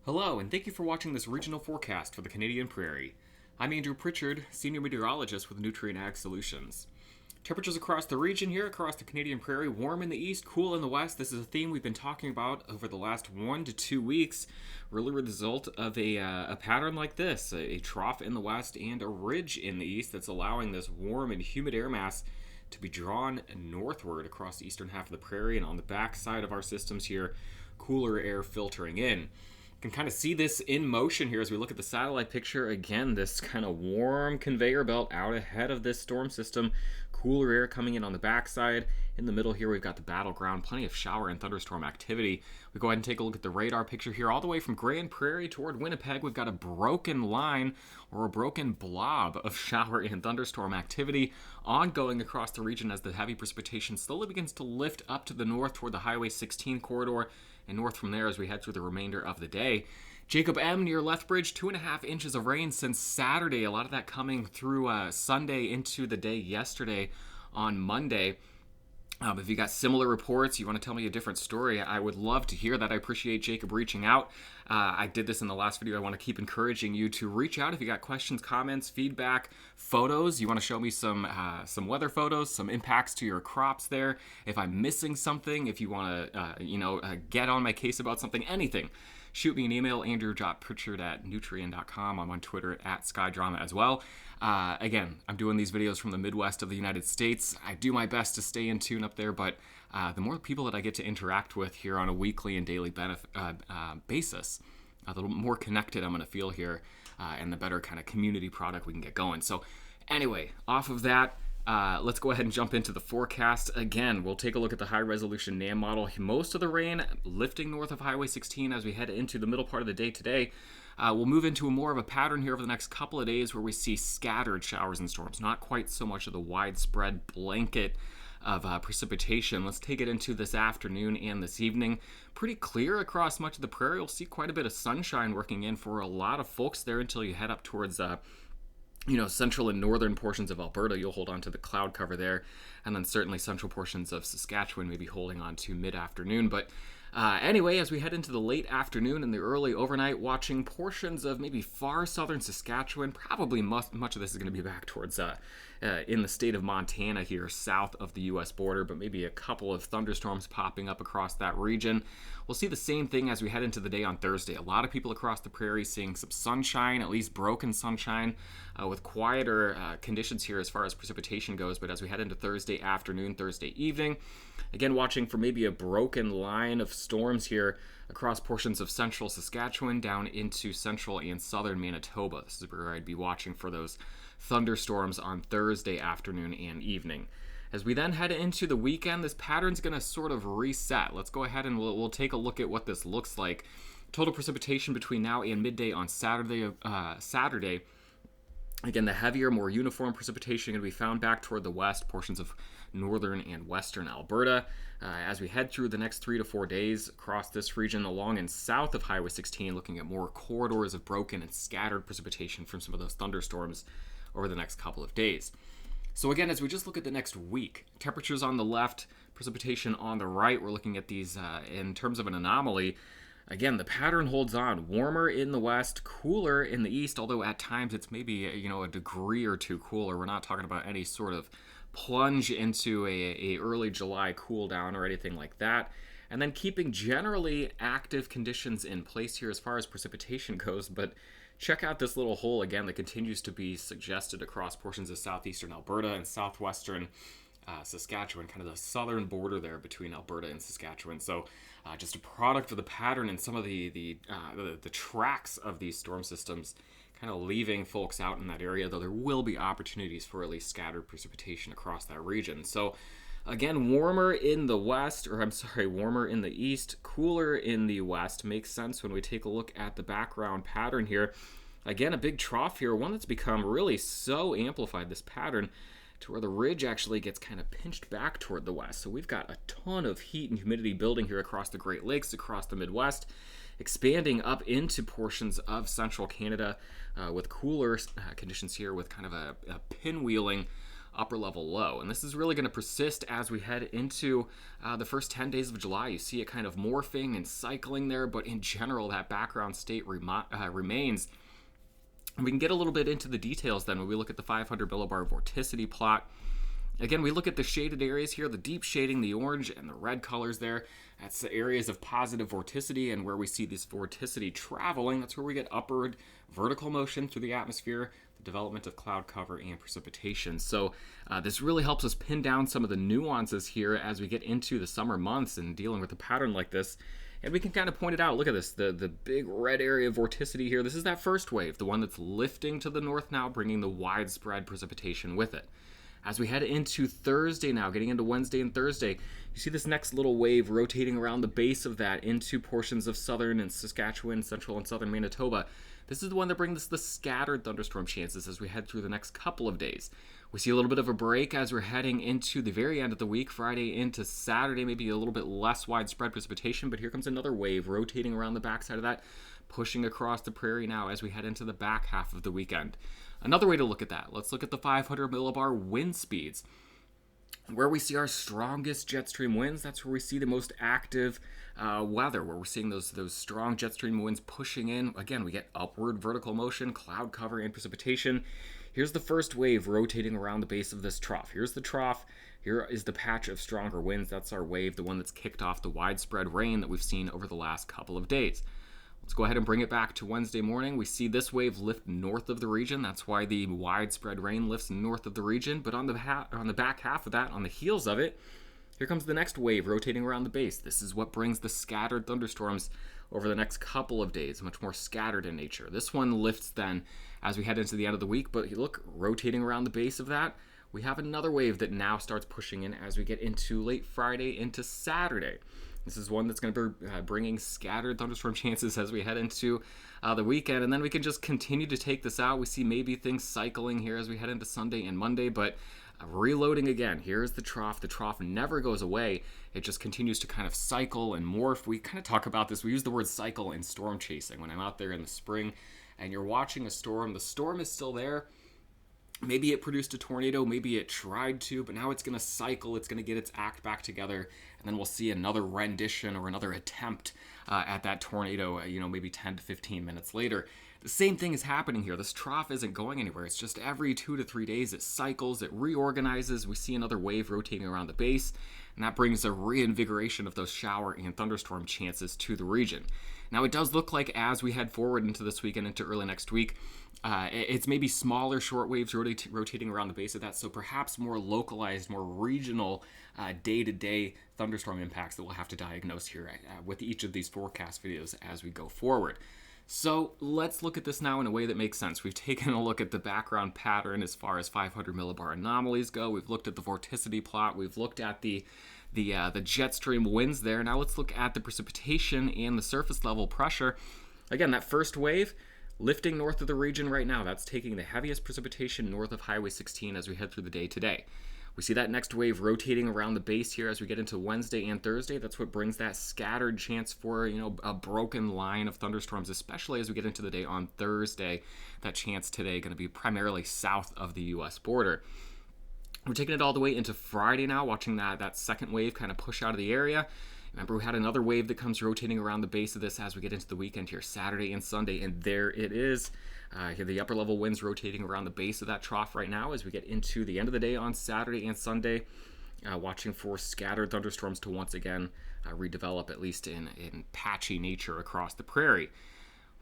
Hello, and thank you for watching this regional forecast for the Canadian Prairie. I'm Andrew Pritchard, Senior Meteorologist with Nutrien Ag Solutions. Temperatures across the region here, across the Canadian Prairie, warm in the east, cool in the west. This is a theme we've been talking about over the last 1 to 2 weeks. Really a result of a pattern like this, a trough in the west and a ridge in the east that's allowing this warm and humid air mass to be drawn northward across the eastern half of the prairie, and on the back side of our systems here, cooler air filtering in. Can kind of see this in motion here as we look at the satellite picture. Again, this kind of warm conveyor belt out ahead of this storm system. Cooler air coming in on the backside. In the middle here, we've got the battleground. Plenty of shower and thunderstorm activity. We go ahead and take a look at the radar picture here. All the way from Grand Prairie toward Winnipeg, we've got a broken line or a broken blob of shower and thunderstorm activity ongoing across the region as the heavy precipitation slowly begins to lift up to the north toward the Highway 16 corridor and north from there as we head through the remainder of the day. Jacob M. near Lethbridge, 2.5 inches of rain since Saturday. A lot of that coming through Sunday into the day yesterday on Monday. If you got similar reports, you want to tell me a different story, I would love to hear that. I appreciate Jacob reaching out. I did this in the last video. I want to keep encouraging you to reach out if you got questions, comments, feedback, photos. You want to show me some weather photos, some impacts to your crops there. If I'm missing something, if you want to get on my case about something, anything. Shoot me an email, andrew.pritchard@nutrien.com. I'm on Twitter at SkyDrama as well. Again, I'm doing these videos from the Midwest of the United States. I do my best to stay in tune up there, but the more people that I get to interact with here on a weekly and daily basis, the more connected I'm going to feel here, and the better kind of community product we can get going. So anyway, off of that, let's go ahead and jump into the forecast. Again, we'll take a look at the high-resolution NAM model. Most of the rain lifting north of Highway 16 as we head into the middle part of the day today. We'll move into more of a pattern here over the next couple of days where we see scattered showers and storms, not quite so much of the widespread blanket of precipitation. Let's take it into this afternoon and this evening. Pretty clear across much of the prairie. We'll see quite a bit of sunshine working in for a lot of folks there until you head up towards central and northern portions of Alberta. You'll hold on to the cloud cover there, and then certainly central portions of Saskatchewan maybe holding on to mid-afternoon. But anyway, as we head into the late afternoon and the early overnight, watching portions of maybe far southern Saskatchewan, probably much of this is going to be back towards in the state of Montana here, south of the U.S. border, but maybe a couple of thunderstorms popping up across that region. We'll see the same thing as we head into the day on Thursday. A lot of people across the prairie seeing some sunshine, at least broken sunshine, with quieter conditions here as far as precipitation goes. But as we head into Thursday afternoon, Thursday evening, again watching for maybe a broken line of storms here across portions of central Saskatchewan down into central and southern Manitoba. This is where I'd be watching for those thunderstorms on Thursday afternoon and evening. As we then head into the weekend, this pattern's going to sort of reset. Let's go ahead and we'll take a look at what this looks like. Total precipitation between now and midday on Saturday. Again, the heavier, more uniform precipitation going to be found back toward the west, portions of northern and western Alberta. As we head through the next 3 to 4 days across this region, along and south of Highway 16, looking at more corridors of broken and scattered precipitation from some of those thunderstorms over the next couple of days. So again, as we just look at the next week, temperatures on the left, precipitation on the right, we're looking at these in terms of an anomaly. Again, the pattern holds on. Warmer in the west, cooler in the east, although at times it's maybe a degree or two cooler. We're not talking about any sort of plunge into a early July cool down or anything like that. And then keeping generally active conditions in place here as far as precipitation goes, but check out this little hole again that continues to be suggested across portions of southeastern Alberta and southwestern Saskatchewan, kind of the southern border there between Alberta and Saskatchewan. So just a product of the pattern and some of the tracks of these storm systems kind of leaving folks out in that area, though there will be opportunities for at least scattered precipitation across that region. So again, warmer in the east, cooler in the west. Makes sense when we take a look at the background pattern here. Again, a big trough here, one that's become really so amplified, this pattern, to where the ridge actually gets kind of pinched back toward the west. So we've got a ton of heat and humidity building here across the Great Lakes, across the Midwest, expanding up into portions of central Canada with cooler conditions here with kind of a pinwheeling upper level low. And this is really going to persist as we head into the first 10 days of July. You see it kind of morphing and cycling there, but in general, that background state remains. And we can get a little bit into the details then when we look at the 500 millibar vorticity plot. Again, we look at the shaded areas here, the deep shading, the orange and the red colors there. That's the areas of positive vorticity, and where we see this vorticity traveling, that's where we get upward vertical motion through the atmosphere, the development of cloud cover and precipitation. So this really helps us pin down some of the nuances here as we get into the summer months and dealing with a pattern like this. And we can kind of point it out. Look at this, the big red area of vorticity here. This is that first wave, the one that's lifting to the north now, bringing the widespread precipitation with it. As we head into Thursday now, getting into Wednesday and Thursday, you see this next little wave rotating around the base of that into portions of southern and Saskatchewan, central and southern Manitoba. This is the one that brings the scattered thunderstorm chances as we head through the next couple of days. We see a little bit of a break as we're heading into the very end of the week, Friday into Saturday, maybe a little bit less widespread precipitation, but here comes another wave rotating around the backside of that, pushing across the prairie now as we head into the back half of the weekend. Another way to look at that, let's look at the 500 millibar wind speeds. Where we see our strongest jet stream winds, that's where we see the most active weather, where we're seeing those strong jet stream winds pushing in. Again, we get upward vertical motion, cloud cover, and precipitation. Here's the first wave rotating around the base of this trough. Here's the trough. Here is the patch of stronger winds. That's our wave, the one that's kicked off the widespread rain that we've seen over the last couple of days. Let's go ahead and bring it back to Wednesday morning. We see this wave lift north of the region. That's why the widespread rain lifts north of the region. But on the back half of that, on the heels of it, here comes the next wave rotating around the base. This is what brings the scattered thunderstorms over the next couple of days, much more scattered in nature. This one lifts then as we head into the end of the week. But look, rotating around the base of that, we have another wave that now starts pushing in as we get into late Friday into Saturday. This is one that's going to be bringing scattered thunderstorm chances as we head into the weekend. And then we can just continue to take this out. We see maybe things cycling here as we head into Sunday and Monday, but reloading again. Here's the trough. The trough never goes away. It just continues to kind of cycle and morph. We kind of talk about this. We use the word cycle in storm chasing. When I'm out there in the spring and you're watching a storm, the storm is still there. Maybe it produced a tornado, maybe it tried to, but now it's going to cycle, it's going to get its act back together, and then we'll see another rendition or another attempt at that tornado, maybe 10 to 15 minutes later. The same thing is happening here. This trough isn't going anywhere. It's just every 2 to 3 days it cycles, it reorganizes. We see another wave rotating around the base, and that brings a reinvigoration of those shower and thunderstorm chances to the region. Now, it does look like as we head forward into this weekend, into early next week, it's maybe smaller short waves rotating around the base of that, so perhaps more localized, more regional day-to-day thunderstorm impacts that we'll have to diagnose here with each of these forecast videos as we go forward. So let's look at this now in a way that makes sense. We've taken a look at the background pattern as far as 500 millibar anomalies go. We've looked at the vorticity plot. We've looked at the jet stream winds there. Now let's look at the precipitation and the surface level pressure. Again, that first wave lifting north of the region right now. That's taking the heaviest precipitation north of Highway 16 as we head through the day today. We see that next wave rotating around the base here as we get into Wednesday and Thursday. That's what brings that scattered chance for, a broken line of thunderstorms, especially as we get into the day on Thursday. That chance today going to be primarily south of the U.S. border. We're taking it all the way into Friday now, watching that second wave kind of push out of the area. Remember, we had another wave that comes rotating around the base of this as we get into the weekend here, Saturday and Sunday, and there it is. Here, the upper level winds rotating around the base of that trough right now as we get into the end of the day on Saturday and Sunday, watching for scattered thunderstorms to once again redevelop, at least in patchy nature across the prairie.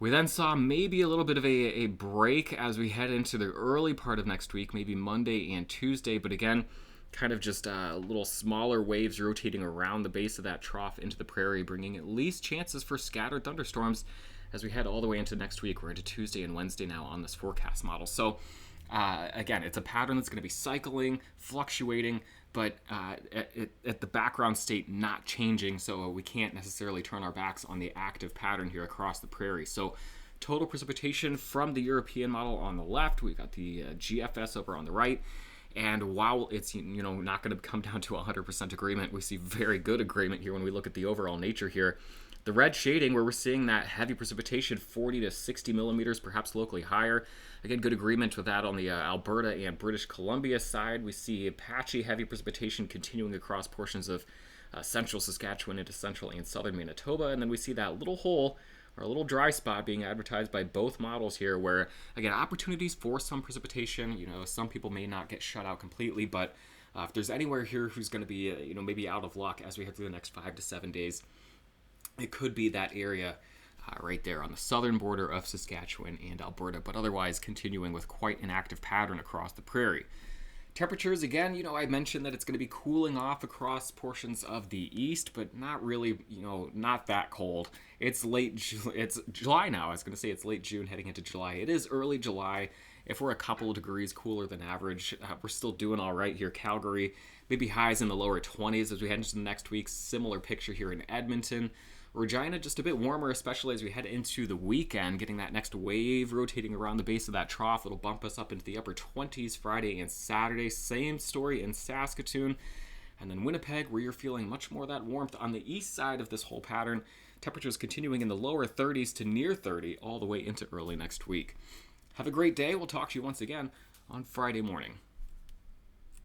We then saw maybe a little bit of a break as we head into the early part of next week, maybe Monday and Tuesday, but again, kind of just little smaller waves rotating around the base of that trough into the prairie, bringing at least chances for scattered thunderstorms as we head all the way into next week. We're into Tuesday and Wednesday now on this forecast model. So again, it's a pattern that's going to be cycling, fluctuating, but at the background state not changing, so we can't necessarily turn our backs on the active pattern here across the prairie. So total precipitation from the European model on the left, we've got the GFS over on the right. And while it's not going to come down to 100% agreement, we see very good agreement here when we look at the overall nature here. The red shading, where we're seeing that heavy precipitation, 40 to 60 millimeters, perhaps locally higher. Again, good agreement with that on the Alberta and British Columbia side. We see patchy heavy precipitation continuing across portions of central Saskatchewan into central and southern Manitoba. And then we see that little hole, or a little dry spot, being advertised by both models here, where, again, opportunities for some precipitation. Some people may not get shut out completely, but if there's anywhere here who's going to be, maybe out of luck as we head through the next 5 to 7 days, it could be that area right there on the southern border of Saskatchewan and Alberta, but otherwise continuing with quite an active pattern across the prairie. Temperatures, again, I mentioned that it's going to be cooling off across portions of the east, but not really, not that cold. It's July now. I was going to say it's late June heading into July. It is early July. If we're a couple of degrees cooler than average, we're still doing all right here. Calgary, maybe highs in the lower 20s as we head into the next week. Similar picture here in Edmonton. Regina, just a bit warmer, especially as we head into the weekend, getting that next wave rotating around the base of that trough. It'll bump us up into the upper 20s Friday and Saturday. Same story in Saskatoon. And then Winnipeg, where you're feeling much more of that warmth on the east side of this whole pattern. Temperatures continuing in the lower 30s to near 30 all the way into early next week. Have a great day. We'll talk to you once again on Friday morning.